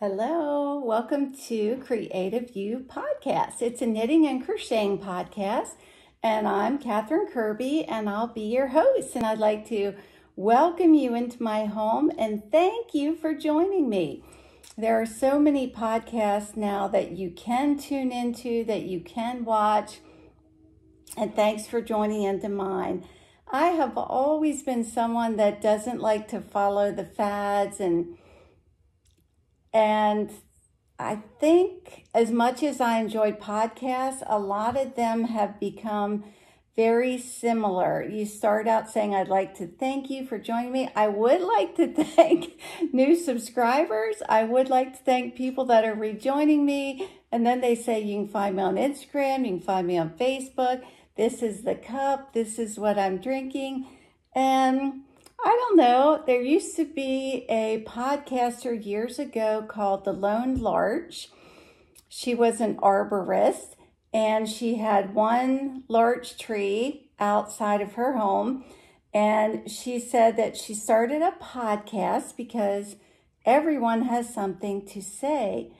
Hello, welcome to Creative You Podcast. It's a knitting and crocheting podcast, and I'm Catherine Kirby, and I'll be your host. And I'd like to welcome you into my home and thank you for joining me. There are so many podcasts now that you can tune into, that you can watch, and thanks for joining into mine. I have always been someone that doesn't like to follow the fads and I think as much as I enjoy podcasts, a lot of them have become very similar. You start out saying, I'd like to thank you for joining me. I would like to thank new subscribers. I would like to thank people that are rejoining me. And then they say, you can find me on Instagram. You can find me on Facebook. This is the cup. This is what I'm drinking. And I don't know, there used to be a podcaster years ago called The Lone Larch. She was an arborist, and she had one larch tree outside of her home. And she said that she started a podcast because everyone has something to say.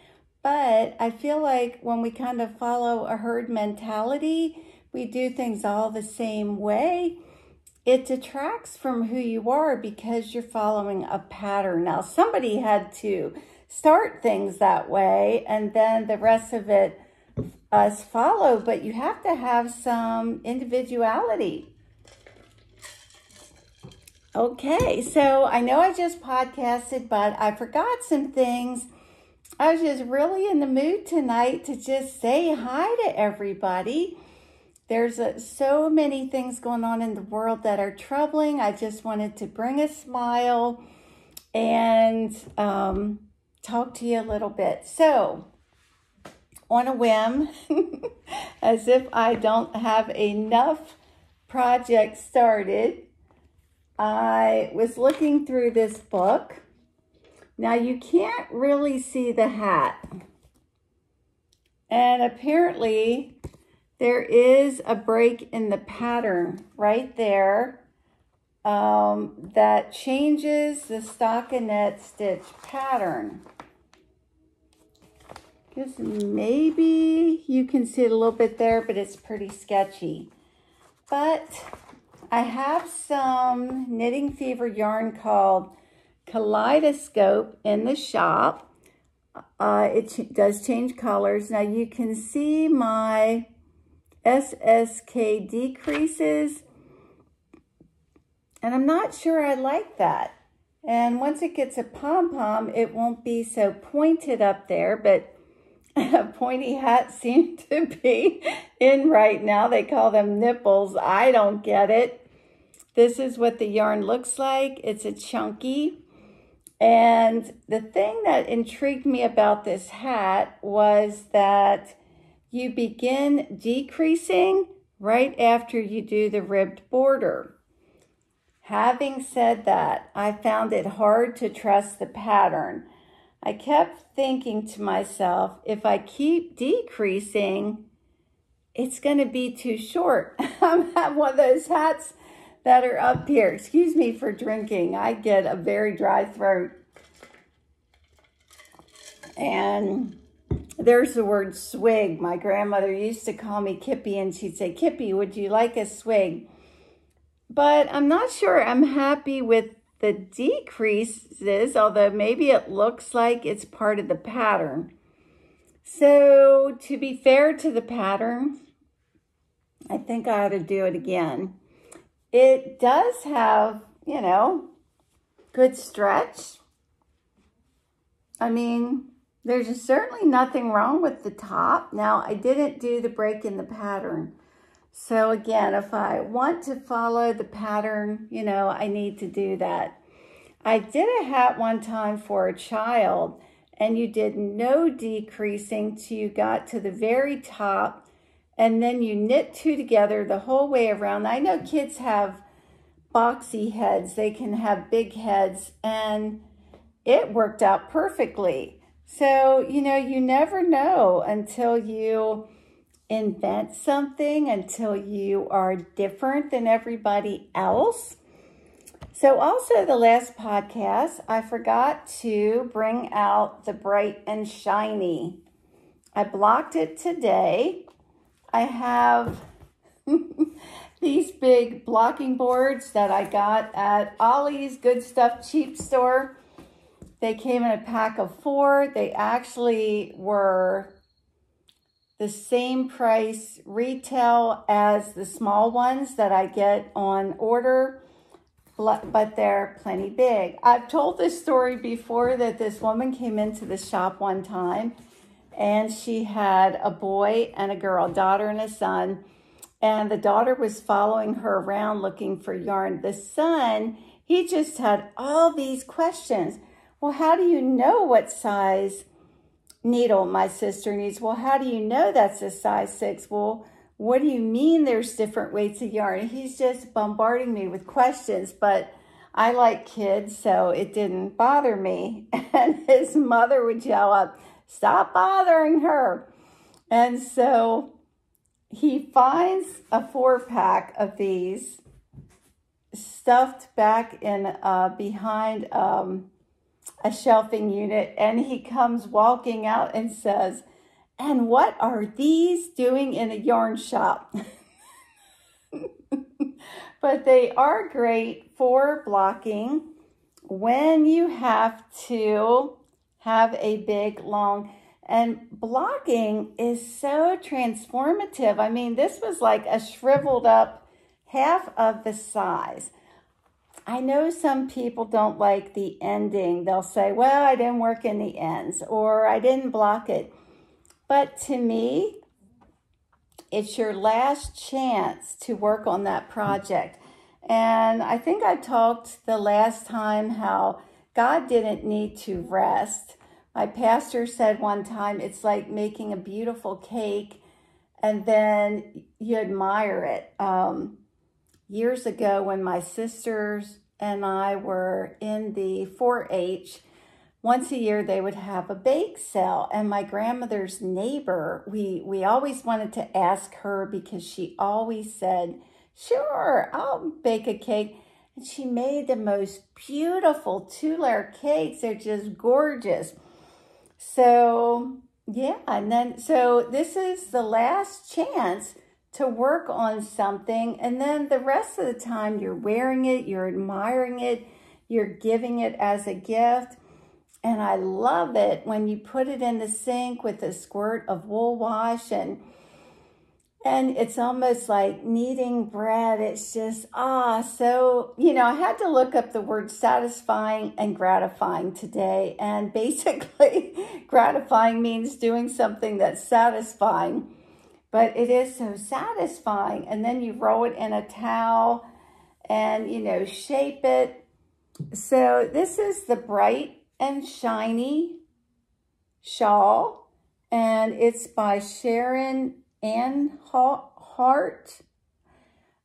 But I feel like when we kind of follow a herd mentality, we do things all the same way. It detracts from who you are because you're following a pattern. Now, somebody had to start things that way, and then the rest of it us follow, but you have to have some individuality. Okay, so I know I just podcasted, but I forgot some things. I was just really in the mood tonight to just say hi to everybody. There's so many things going on in the world that are troubling. I just wanted to bring a smile and talk to you a little bit. So, on a whim, as if I don't have enough projects started, I was looking through this book. Now, you can't really see the hat. And apparently there is a break in the pattern right there that changes the stockinette stitch pattern. Guess maybe you can see it a little bit there, but it's pretty sketchy. But I have some Knitting Fever yarn called Kaleidoscope in the shop. It does change colors. Now you can see my SSK decreases, and I'm not sure I like that. And once it gets a pom-pom, it won't be so pointed up there, but pointy hats seem to be in right now. They call them nipples. I don't get it. This is what the yarn looks like. It's a chunky. And the thing that intrigued me about this hat was that you begin decreasing right after you do the ribbed border. Having said that, I found it hard to trust the pattern. I kept thinking to myself, if I keep decreasing, it's going to be too short. I have one of those hats that are up here. Excuse me for drinking. I get a very dry throat. And there's the word swig. My grandmother used to call me Kippy, and she'd say, Kippy, would you like a swig? But I'm not sure I'm happy with the decreases, although maybe it looks like it's part of the pattern. So to be fair to the pattern, I think I ought to do it again. It does have, you know, good stretch. I mean, there's certainly nothing wrong with the top. Now, I didn't do the break in the pattern. So again, if I want to follow the pattern, you know, I need to do that. I did a hat one time for a child, and you did no decreasing till you got to the very top, and then you knit two together the whole way around. I know kids have boxy heads. They can have big heads, and it worked out perfectly. So, you know, you never know until you invent something, until you are different than everybody else. So also the last podcast, I forgot to bring out the Bright and Shiny. I blocked it today. I have these big blocking boards that I got at Ollie's Good Stuff Cheap Store. They came in a pack of 4. They actually were the same price retail as the small ones that I get on order, but they're plenty big. I've told this story before that this woman came into the shop one time and she had a boy and a girl, a daughter and a son, and the daughter was following her around looking for yarn. The son, he just had all these questions. Well, how do you know what size needle my sister needs? Well, how do you know that's a size 6? Well, what do you mean there's different weights of yarn? He's just bombarding me with questions, but I like kids, so it didn't bother me. And his mother would yell up, "Stop bothering her." And so he finds a 4-pack of these stuffed back in behind a shelving unit, and he comes walking out and says, "And what are these doing in a yarn shop?" But they are great for blocking when you have to have a big, long, and blocking is so transformative. I mean, this was like a shriveled up half of the size. I know some people don't like the ending. They'll say, well, I didn't work in the ends, or I didn't block it. But to me, it's your last chance to work on that project. And I think I talked the last time how God didn't need to rest. My pastor said one time, it's like making a beautiful cake and then you admire it. Years ago when my sisters and I were in the 4-H, once a year they would have a bake sale, and my grandmother's neighbor, we always wanted to ask her because she always said, sure, I'll bake a cake. And she made the most beautiful 2-layer cakes. They're just gorgeous. So yeah, and then so this is the last chance to work on something, and then the rest of the time you're wearing it, you're admiring it, you're giving it as a gift. And I love it when you put it in the sink with a squirt of wool wash, and it's almost like kneading bread. It's just, so, I had to look up the word satisfying and gratifying today. And basically, gratifying means doing something that's satisfying. But it is so satisfying. And then you roll it in a towel and, shape it. So this is the Bright and Shiny Shawl. And it's by Sharon Ann Hart.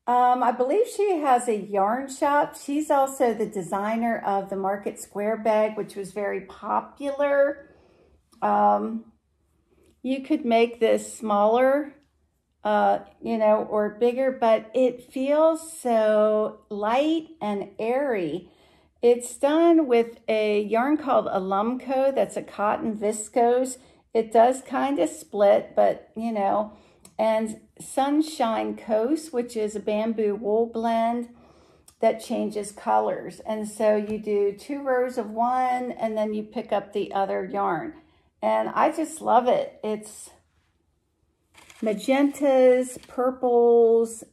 I believe she has a yarn shop. She's also the designer of the Market Square bag, which was very popular. You could make this smaller, or bigger, but it feels so light and airy. It's done with a yarn called Alumco. That's a cotton viscose. It does kind of split, but, and Sunshine Coast, which is a bamboo wool blend that changes colors. And so you do 2 rows of one, and then you pick up the other yarn. And I just love it. It's magentas, purples,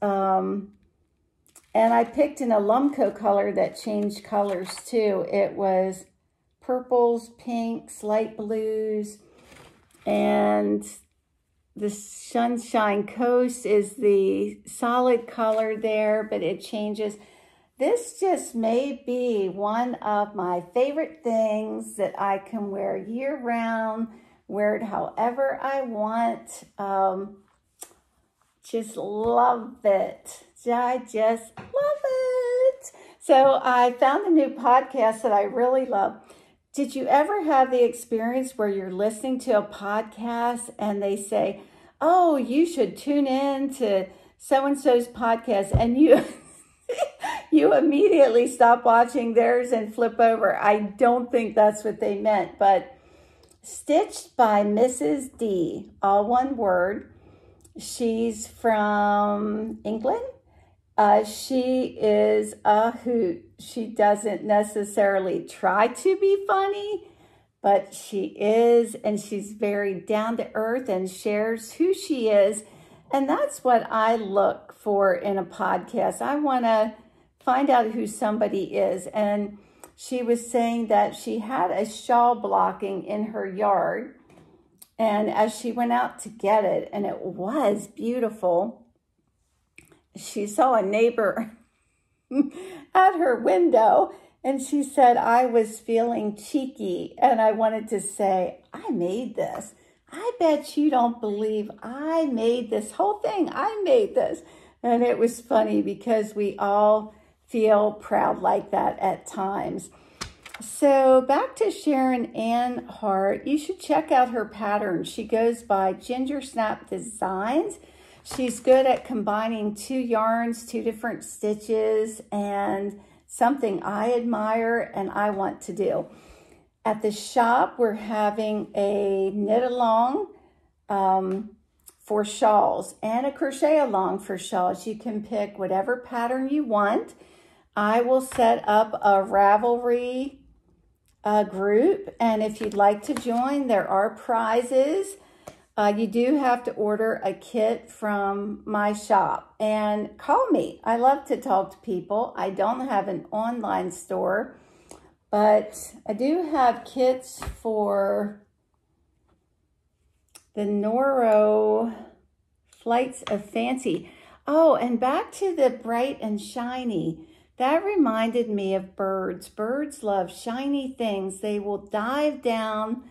and I picked an Alumco color that changed colors too. It was purples, pinks, light blues, and the Sunshine Coast is the solid color there, but it changes. This just may be one of my favorite things that I can wear year-round, wear it however I want. Just love it. I just love it. So I found a new podcast that I really love. Did you ever have the experience where you're listening to a podcast and they say, oh, you should tune in to so-and-so's podcast, and you You immediately stop watching theirs and flip over. I don't think that's what they meant, but stitched by Mrs. D, all one word. She's from England. She is a hoot. She doesn't necessarily try to be funny, but she is, and she's very down to earth and shares who she is. And that's what I look for in a podcast. I want to find out who somebody is. And she was saying that she had a shawl blocking in her yard. And as she went out to get it, and it was beautiful, she saw a neighbor at her window. And she said, I was feeling cheeky. And I wanted to say, I made this. I bet you don't believe I made this whole thing. I made this. And it was funny because we all feel proud like that at times. So back to Sharon Ann Hart. You should check out her pattern. She goes by Gingersnap Designs. She's good at combining 2 yarns, 2 different stitches, and something I admire and I want to do. At the shop, we're having a knit along for shawls and a crochet along for shawls. You can pick whatever pattern you want. I will set up a Ravelry group, and if you'd like to join, there are prizes. You do have to order a kit from my shop, and call me. I love to talk to people. I don't have an online store, but I do have kits for the Noro Flights of Fancy. Oh, and back to the bright and shiny. That reminded me of birds. Birds love shiny things. They will dive down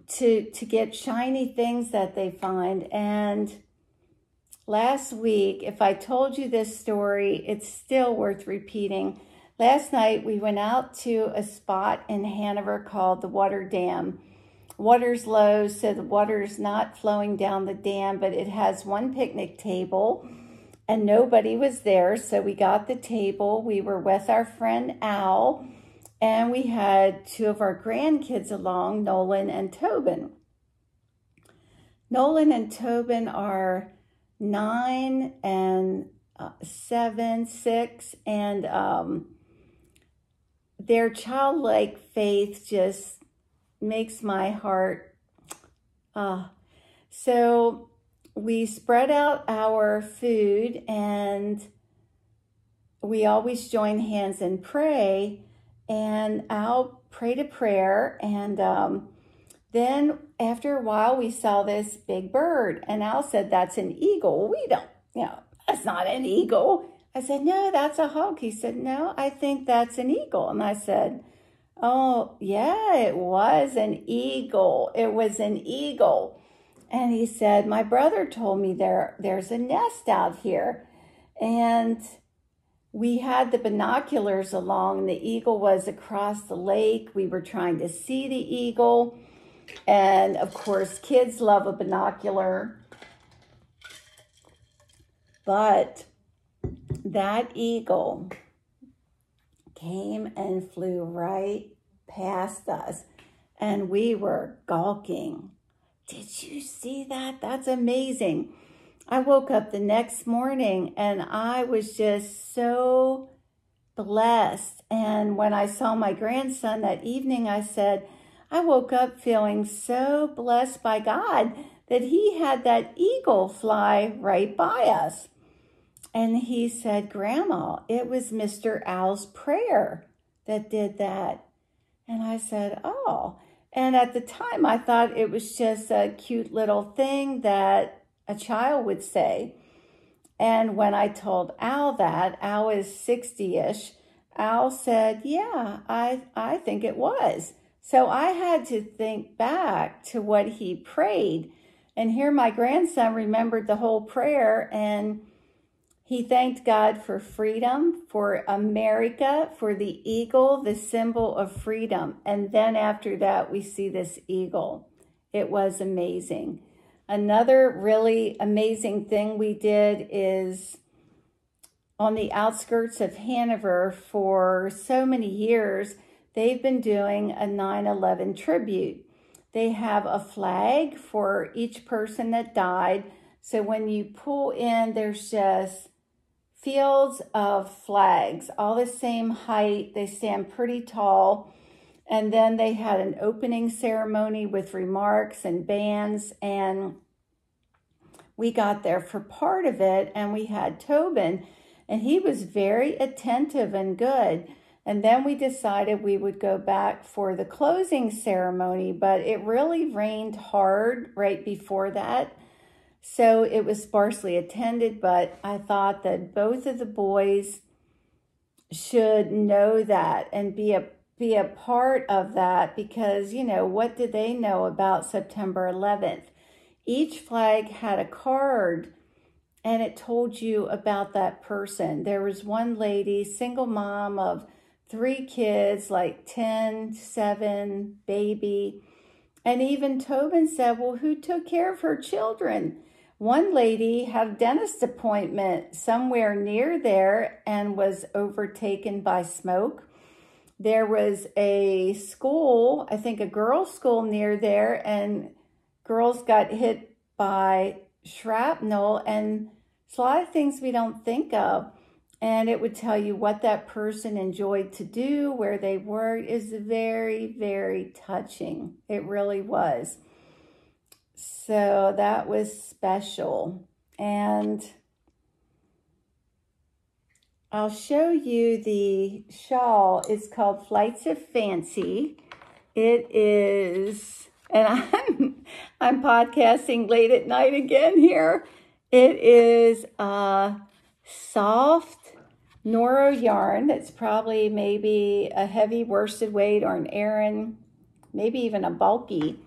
to get shiny things that they find. And last week, if I told you this story, it's still worth repeating. Last night, we went out to a spot in Hanover called the Water Dam. Water's low, so the water's not flowing down the dam, but it has one picnic table, and nobody was there, so we got the table. We were with our friend Al, and we had 2 of our grandkids along, Nolan and Tobin. Nolan and Tobin are 9 and 7, 6, and their childlike faith just makes my heart. So we spread out our food, and we always join hands and pray. And I'll prayed a prayer, and then after a while we saw this big bird, and Al said, "That's an eagle." We don't, that's not an eagle. I said, "No, that's a hawk." He said, "No, I think that's an eagle." And I said, "Oh, yeah, it was an eagle. It was an eagle." And he said, "My brother told me there's a nest out here." And we had the binoculars along. The eagle was across the lake. We were trying to see the eagle. And of course, kids love a binocular. But that eagle came and flew right past us, and we were gawking. Did you see that? That's amazing. I woke up the next morning and I was just so blessed. And when I saw my grandson that evening, I said, I woke up feeling so blessed by God that he had that eagle fly right by us. And he said, "Grandma, it was Mr. Al's prayer that did that." And I said, "Oh." And at the time, I thought it was just a cute little thing that a child would say. And when I told Al that, Al is 60-ish, Al said, "Yeah, I think it was." So I had to think back to what he prayed. And here my grandson remembered the whole prayer, and he thanked God for freedom, for America, for the eagle, the symbol of freedom. And then after that, we see this eagle. It was amazing. Another really amazing thing we did is on the outskirts of Hanover for so many years. They've been doing a 9/11 tribute. They have a flag for each person that died. So when you pull in, there's just fields of flags, all the same height. They stand pretty tall. And then they had an opening ceremony with remarks and bands. And we got there for part of it. And we had Tobin. And he was very attentive and good. And then we decided we would go back for the closing ceremony, but it really rained hard right before that. So it was sparsely attended, but I thought that both of the boys should know that and be a part of that because, you know, what did they know about September 11th? Each flag had a card and it told you about that person. There was one lady, single mom of 3 kids, like 10, 7, baby. And even Tobin said, well, who took care of her children? One lady had a dentist appointment somewhere near there and was overtaken by smoke. There was a school, I think a girls' school near there, and girls got hit by shrapnel, and it's a lot of things we don't think of. And it would tell you what that person enjoyed to do, where they were. It is very, very touching. It really was. So that was special. And I'll show you the shawl. It's called Flights of Fancy. It is, and I'm podcasting late at night again here. It is a soft Noro yarn that's probably maybe a heavy worsted weight or an Aran, maybe even a bulky,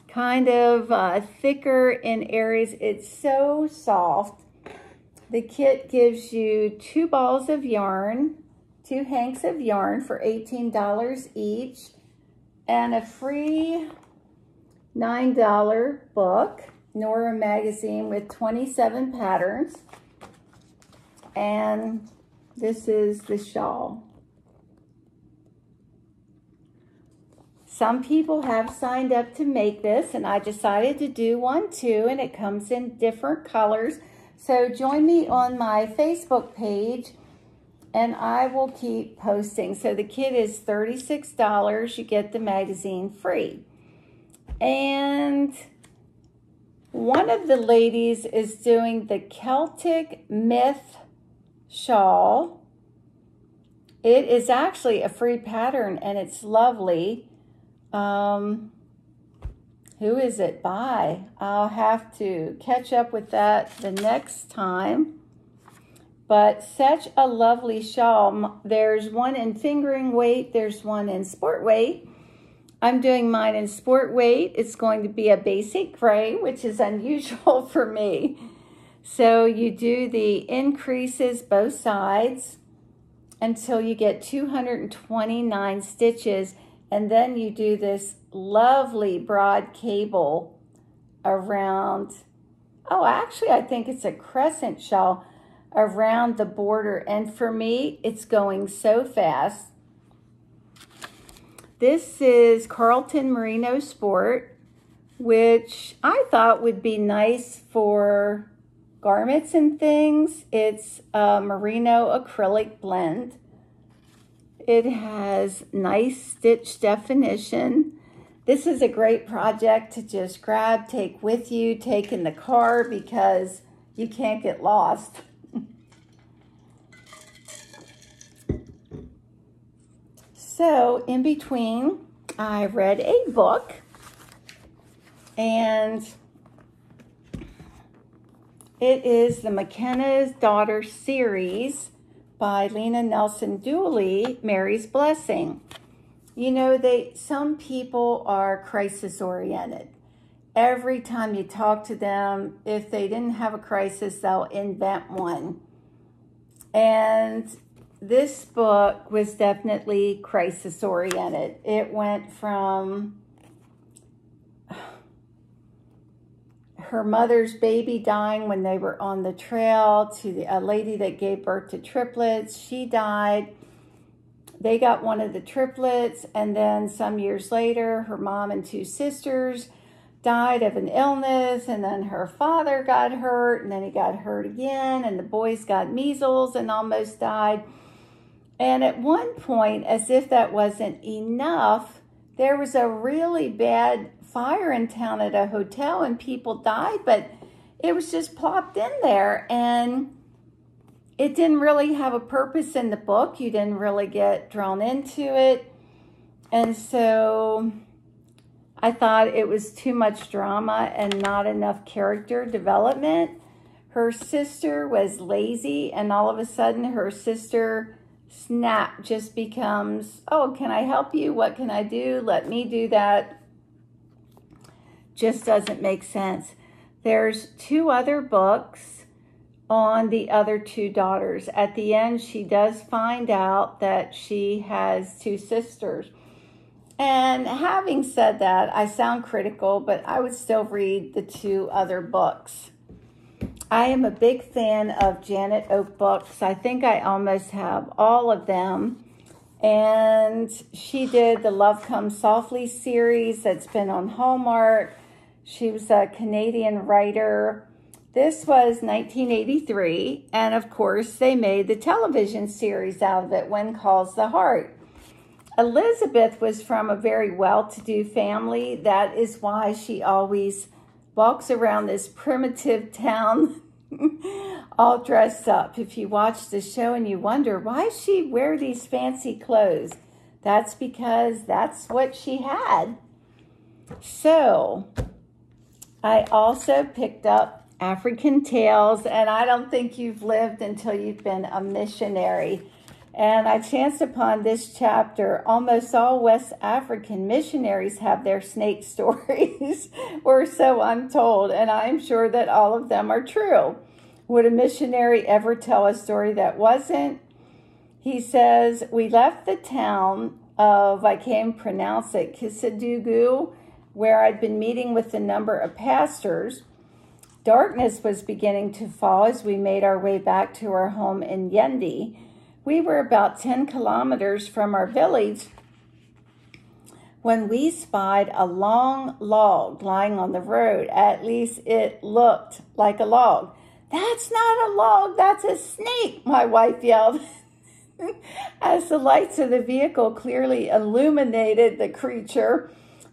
kind of thicker in areas. It's so soft. The kit gives you 2 balls of yarn, 2 hanks of yarn for $18 each, and a free $9 book, Nora magazine with 27 patterns. And this is the shawl. Some people have signed up to make this, and I decided to do one too, and it comes in different colors. So join me on my Facebook page, and I will keep posting. So the kit is $36. You get the magazine free. And one of the ladies is doing the Celtic Myth shawl. It is actually a free pattern and it's lovely. Who is it by? I'll have to catch up with that the next time. But such a lovely shawl. There's one in fingering weight. There's one in sport weight. I'm doing mine in sport weight. It's going to be a basic gray, which is unusual for me. So you do the increases both sides until you get 229 stitches. And then you do this lovely broad cable around, oh, actually, I think it's a crescent shawl around the border. And for me, it's going so fast. This is Carlton Merino Sport, which I thought would be nice for garments and things. It's a merino acrylic blend. It has nice stitch definition. This is a great project to just grab, take with you, take in the car because you can't get lost. So in between, I read a book, and it is the McKenna's Daughter series by Lena Nelson Dooley, Mary's Blessing. You know, some people are crisis oriented. Every time you talk to them, if they didn't have a crisis, they'll invent one. And this book was definitely crisis oriented. It went from her mother's baby dying when they were on the trail, to a lady that gave birth to triplets. She died. They got one of the triplets, and then some years later, her mom and two sisters died of an illness, and then her father got hurt, and then he got hurt again, and the boys got measles and almost died. And at one point, as if that wasn't enough, there was a really bad fire in town at a hotel, and people died, but it was just plopped in there, and it didn't really have a purpose in the book. You didn't really get drawn into it. And so I thought it was too much drama and not enough character development. Her sister was lazy, and all of a sudden her sister snap just becomes, oh, can I help you? What can I do? Let me do that. Just doesn't make sense. There's two other books on the other two daughters. At the end, she does find out that she has two sisters. And having said that, I sound critical, but I would still read the two other books. I am a big fan of Janet Oak books. I think I almost have all of them. And she did the Love Comes Softly series that's been on Hallmark. She was a Canadian writer. This was 1983, and of course, they made the television series out of it, When Calls the Heart. Elizabeth was from a very well-to-do family. That is why she always walks around this primitive town all dressed up. If you watch the show and you wonder, why does she wear these fancy clothes? That's because that's what she had. So, I also picked up African Tales, and I don't think you've lived until you've been a missionary. And I chanced upon this chapter. Almost all West African missionaries have their snake stories, or so I'm told, and I'm sure that all of them are true. Would a missionary ever tell a story that wasn't? He says, we left the town of, I can't pronounce it, Kisadugu, where I'd been meeting with a number of pastors. Darkness was beginning to fall as we made our way back to our home in Yendi. We were about 10 kilometers from our village when we spied a long log lying on the road. At least it looked like a log. That's not a log, that's a snake, my wife yelled, as the lights of the vehicle clearly illuminated the creature.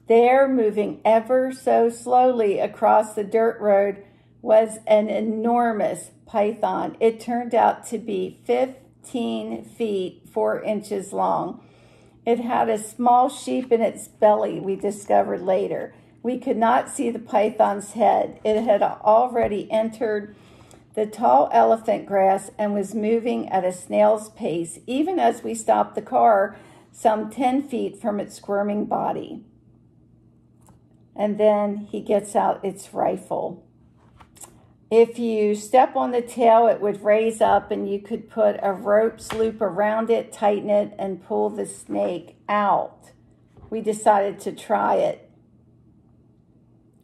There, moving ever so slowly across the dirt road, was an enormous python. It turned out to be 15 feet, 4 inches long. It had a small sheep in its belly, we discovered later. We could not see the python's head. It had already entered the tall elephant grass and was moving at a snail's pace, even as we stopped the car some 10 feet from its squirming body. And then he gets out its rifle. If you step on the tail, it would raise up, and you could put a rope's loop around it, tighten it, and pull the snake out. We decided to try it.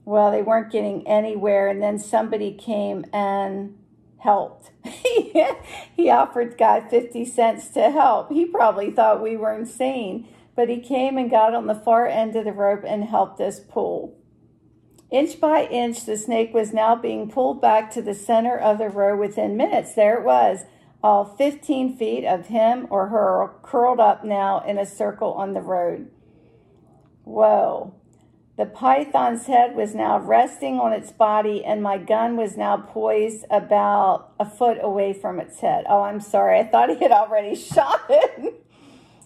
Well, they weren't getting anywhere, and then somebody came and helped. He offered Guy 50 cents to help. He probably thought we were insane, but he came and got on the far end of the rope and helped us pull. Inch by inch, the snake was now being pulled back to the center of the row. Within minutes, there it was, all 15 feet of him or her curled up now in a circle on the road. Whoa. The python's head was now resting on its body, and my gun was now poised about a foot away from its head. Oh, I'm sorry. I thought he had already shot it.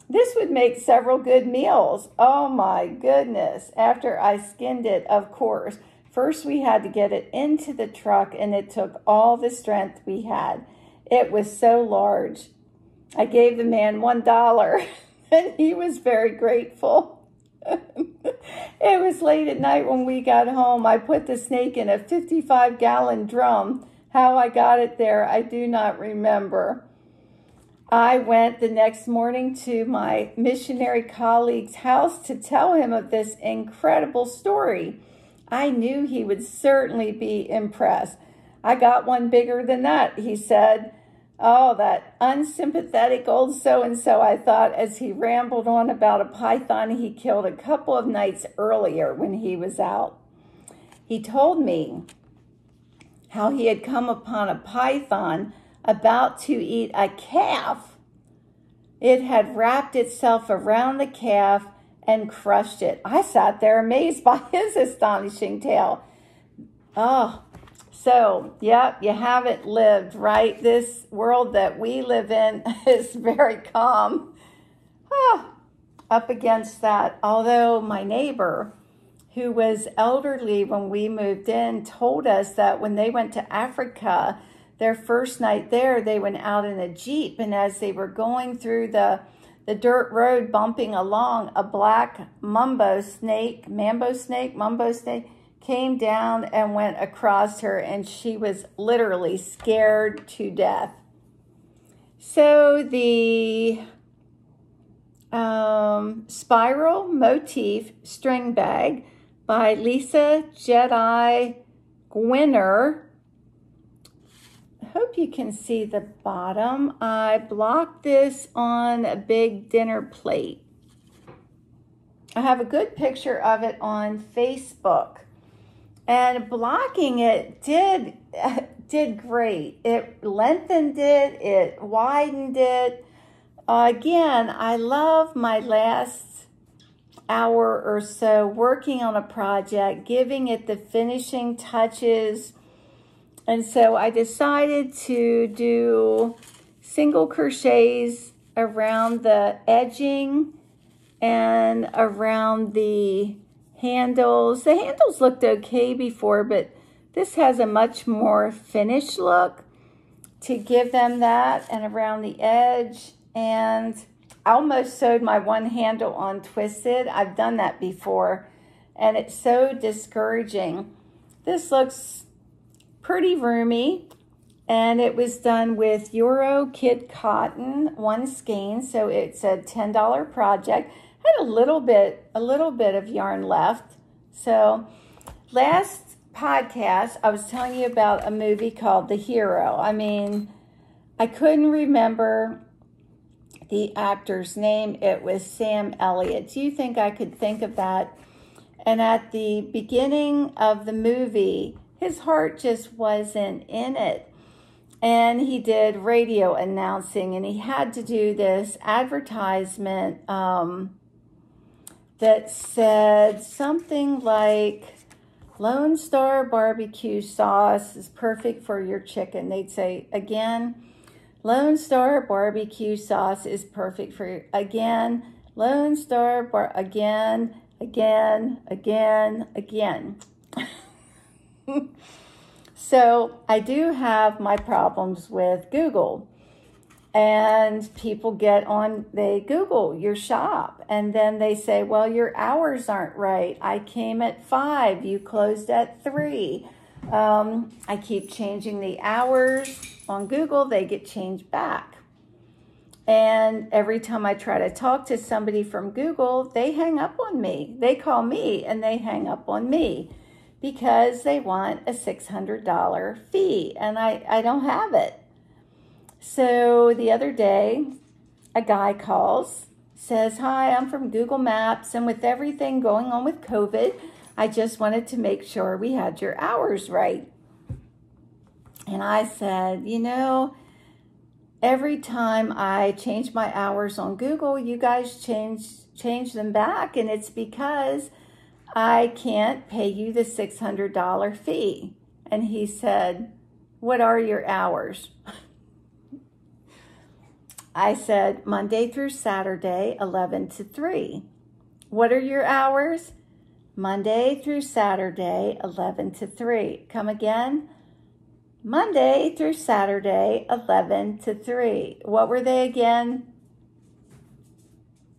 This would make several good meals. Oh, my goodness. After I skinned it, of course. First, we had to get it into the truck, and it took all the strength we had. It was so large. I gave the man $1, and he was very grateful. It was late at night when we got home. I put the snake in a 55-gallon drum. How I got it there, I do not remember. I went the next morning to my missionary colleague's house to tell him of this incredible story. I knew he would certainly be impressed. I got one bigger than that, he said. Oh, that unsympathetic old so-and-so, I thought, as he rambled on about a python he killed a couple of nights earlier when he was out. He told me how he had come upon a python about to eat a calf. It had wrapped itself around the calf and crushed it. I sat there amazed by his astonishing tale. Oh, so, yep, you haven't lived, right? This world that we live in is very calm. Up against that. Although my neighbor, who was elderly when we moved in, told us that when they went to Africa, their first night there, they went out in a Jeep. And as they were going through the dirt road, bumping along, a black mambo snake, came down and went across her, and she was literally scared to death. So the Spiral Motif String Bag by Lisa Jedi Gwinner. I hope you can see the bottom. I blocked this on a big dinner plate. I have a good picture of it on Facebook. And blocking it did great. It lengthened it, it widened it. Again, I love my last hour or so working on a project, giving it the finishing touches. And so I decided to do single crochets around the edging and around the handles. The handles looked okay before, but this has a much more finished look to give them that, and around the edge. And I almost sewed my one handle on twisted. I've done that before, and it's so discouraging. This looks pretty roomy, and it was done with Euro Kid Cotton, 1 skein, so it's a $10 project. Had a little bit of yarn left. So last podcast, I was telling you about a movie called The Hero. I mean, I couldn't remember the actor's name. It was Sam Elliott. Do you think I could think of that? And at the beginning of the movie, his heart just wasn't in it. And he did radio announcing, and he had to do this advertisement that said something like, Lone Star barbecue sauce is perfect for your chicken. They'd say, again, Lone Star barbecue sauce is perfect for your, again, Lone Star again. So I do have my problems with Google. And people they Google your shop, and then they say, well, your hours aren't right. I came at 5, you closed at 3. I keep changing the hours on Google, they get changed back. And every time I try to talk to somebody from Google, they hang up on me. They call me and they hang up on me because they want a $600 fee, and I don't have it. So the other day, a guy calls, says, hi, I'm from Google Maps, and with everything going on with COVID, I just wanted to make sure we had your hours right. And I said, you know, every time I change my hours on Google, you guys change them back, and it's because I can't pay you the $600 fee. And he said, what are your hours? I said, Monday through Saturday, 11 to 3. What are your hours? Monday through Saturday, 11 to 3. Come again? Monday through Saturday, 11 to 3. What were they again?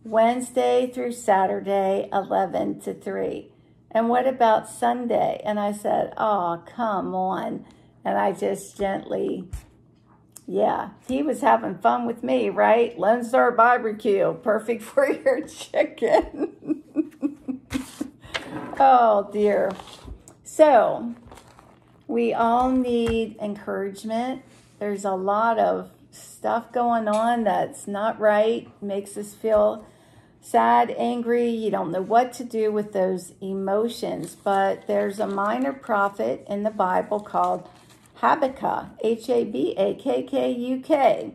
Wednesday through Saturday, 11 to 3. And what about Sunday? And I said, oh, come on. And I just gently... yeah, he was having fun with me, right? Lone Star barbecue, perfect for your chicken. Oh, dear. So we all need encouragement. There's a lot of stuff going on that's not right, makes us feel sad, angry. You don't know what to do with those emotions. But there's a minor prophet in the Bible called Habakkuk, Habakkuk.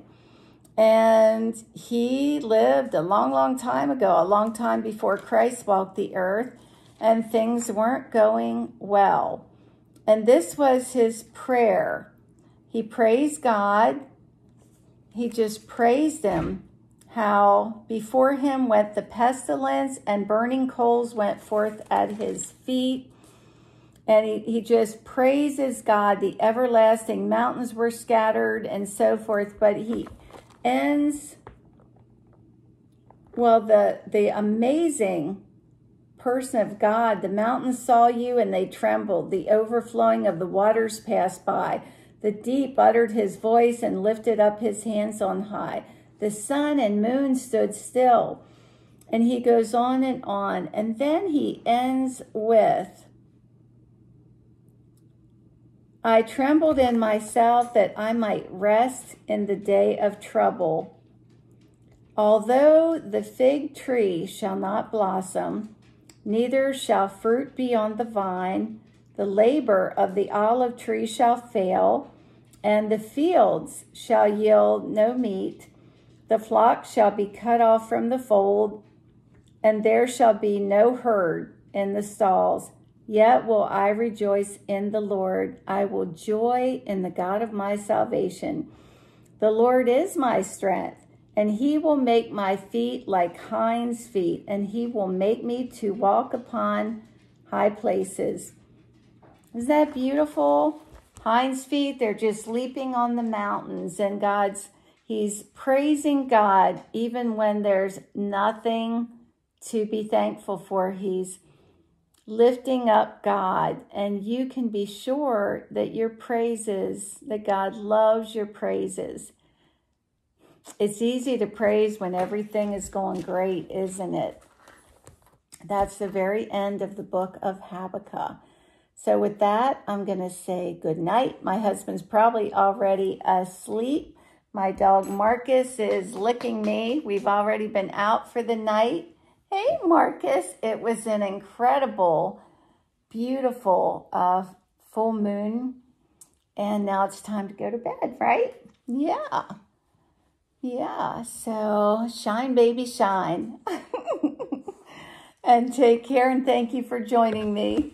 And he lived a long, long time ago, a long time before Christ walked the earth, and things weren't going well. And this was his prayer. He praised God. He just praised him, how before him went the pestilence and burning coals went forth at his feet. And he just praises God. The everlasting mountains were scattered and so forth. But he ends, well, the amazing person of God, the mountains saw you and they trembled. The overflowing of the waters passed by. The deep uttered his voice and lifted up his hands on high. The sun and moon stood still. And he goes on. And then he ends with, I trembled in myself that I might rest in the day of trouble. Although the fig tree shall not blossom, neither shall fruit be on the vine, the labor of the olive tree shall fail, and the fields shall yield no meat. The flock shall be cut off from the fold, and there shall be no herd in the stalls. Yet will I rejoice in the Lord. I will joy in the God of my salvation. The Lord is my strength, and he will make my feet like hinds' feet, and he will make me to walk upon high places. Isn't that beautiful? Hinds' feet, they're just leaping on the mountains, and he's praising God even when there's nothing to be thankful for. He's lifting up God, and you can be sure that your praises, that God loves your praises. It's easy to praise when everything is going great, isn't it? That's the very end of the book of Habakkuk. So with that, I'm going to say good night. My husband's probably already asleep. My dog Marcus is licking me. We've already been out for the night. Hey, Marcus. It was an incredible, beautiful full moon. And now it's time to go to bed, right? Yeah. Yeah. So shine, baby, shine. And take care, and thank you for joining me.